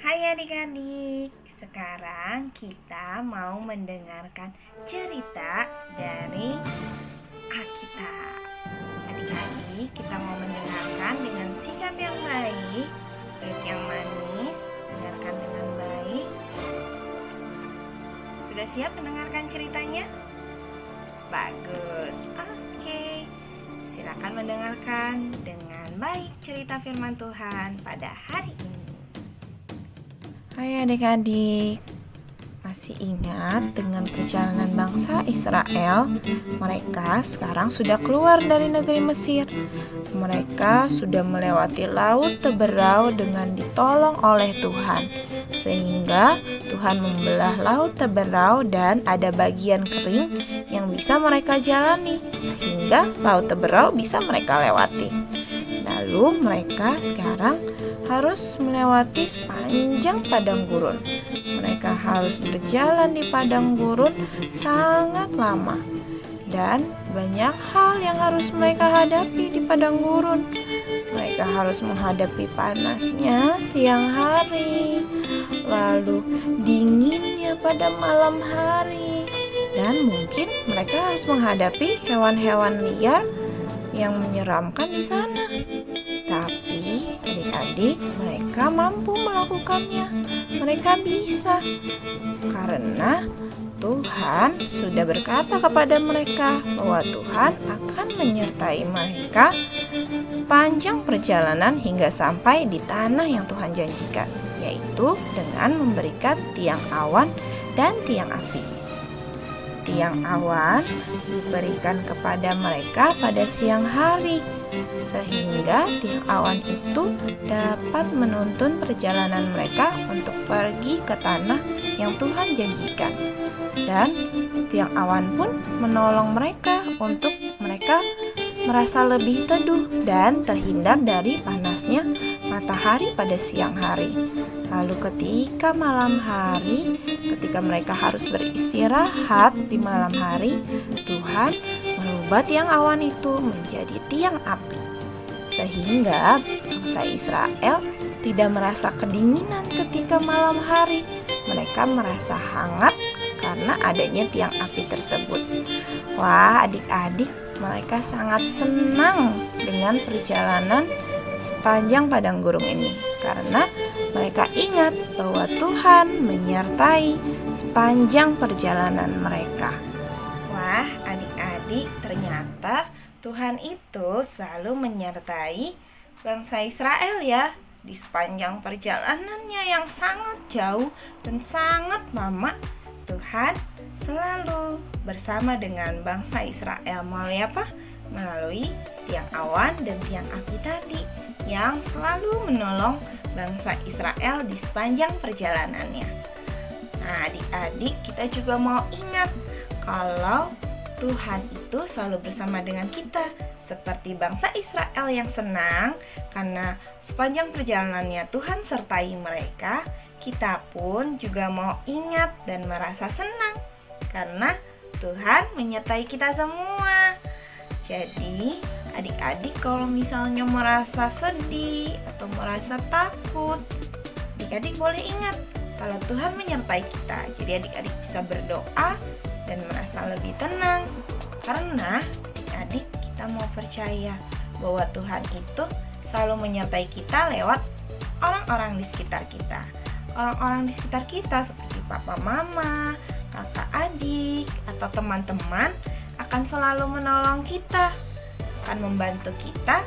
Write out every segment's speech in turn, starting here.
Hai adik-adik, sekarang kita mau mendengarkan cerita dari Alkitab. Adik-adik, kita mau mendengarkan dengan sikap yang baik, perut yang manis, dengarkan dengan baik. Sudah siap mendengarkan ceritanya? Bagus, oke. Silakan mendengarkan dengan baik cerita firman Tuhan pada hari ini. Hai adik-adik, masih ingat dengan perjalanan bangsa Israel? Mereka sekarang sudah keluar dari negeri Mesir. Mereka sudah melewati laut Teberau dengan ditolong oleh Tuhan, sehingga Tuhan membelah laut Teberau dan ada bagian kering yang bisa mereka jalani, sehingga laut Teberau bisa mereka lewati. Lalu mereka sekarang harus melewati sepanjang padang gurun. Mereka harus berjalan di padang gurun sangat lama. Dan banyak hal yang harus mereka hadapi di padang gurun. Mereka harus menghadapi panasnya siang hari, lalu dinginnya pada malam hari. Dan mungkin mereka harus menghadapi hewan-hewan liar yang menyeramkan di sana. Tapi adik-adik, mereka mampu melakukannya. Mereka bisa karena Tuhan sudah berkata kepada mereka bahwa Tuhan akan menyertai mereka sepanjang perjalanan hingga sampai di tanah yang Tuhan janjikan, yaitu dengan memberikan tiang awan dan tiang api. Tiang awan diberikan kepada mereka pada siang hari, sehingga tiang awan itu dapat menuntun perjalanan mereka untuk pergi ke tanah yang Tuhan janjikan. Dan tiang awan pun menolong mereka untuk mereka merasa lebih teduh dan terhindar dari panasnya matahari pada siang hari. Lalu ketika malam hari, ketika mereka harus beristirahat di malam hari, Tuhan merubah tiang awan itu menjadi tiang api, sehingga bangsa Israel tidak merasa kedinginan ketika malam hari. Mereka merasa hangat karena adanya tiang api tersebut. Wah, adik-adik, mereka sangat senang dengan perjalanan sepanjang padang gurun ini, karena mereka ingat bahwa Tuhan menyertai sepanjang perjalanan mereka. Wah, adik-adik, ternyata Tuhan itu selalu menyertai bangsa Israel ya, di sepanjang perjalanannya yang sangat jauh dan sangat lama. Tuhan selalu bersama dengan bangsa Israel melalui apa? Melalui tiang awan dan tiang api tadi yang selalu menolong bangsa Israel di sepanjang perjalanannya. Nah, adik-adik, kita juga mau ingat kalau Tuhan itu selalu bersama dengan kita, seperti bangsa Israel yang senang karena sepanjang perjalanannya Tuhan sertai mereka. Kita pun juga mau ingat dan merasa senang karena Tuhan menyertai kita semua. Jadi adik-adik kalau misalnya merasa sedih atau merasa takut, adik-adik boleh ingat kalau Tuhan menyertai kita. Jadi adik-adik bisa berdoa dan merasa lebih tenang, karena adik-adik kita mau percaya bahwa Tuhan itu selalu menyertai kita lewat orang-orang di sekitar kita. Orang-orang di sekitar kita seperti papa mama, kakak adik, atau teman-teman akan selalu menolong kita, akan membantu kita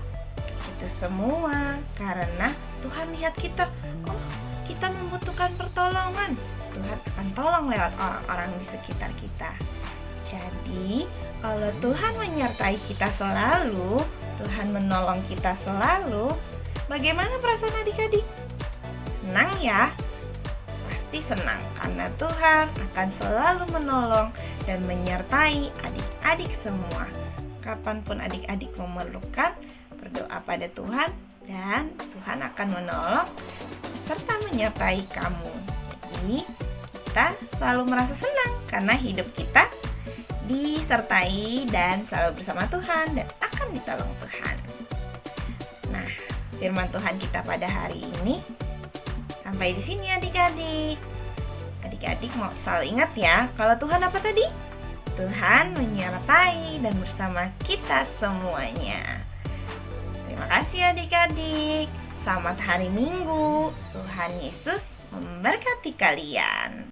itu semua, karena Tuhan lihat kita, oh kita membutuhkan pertolongan, Tuhan akan tolong lewat orang-orang di sekitar kita. Jadi kalau Tuhan menyertai kita selalu, Tuhan menolong kita selalu, bagaimana perasaan adik-adik? Senang ya? Pasti senang karena Tuhan akan selalu menolong dan menyertai adik-adik semua. Kapanpun adik-adik memerlukan, berdoa pada Tuhan dan Tuhan akan menolong serta menyertai kamu. Jadi kita selalu merasa senang karena hidup kita disertai dan selalu bersama Tuhan dan akan ditolong Tuhan. Nah, firman Tuhan kita pada hari ini Sampai di sini adik-adik. Adik-adik mau selalu ingat ya, kalau Tuhan apa tadi? Tuhan menyertai dan bersama kita semuanya. Terima kasih adik-adik. Selamat hari Minggu. Tuhan Yesus memberkati kalian.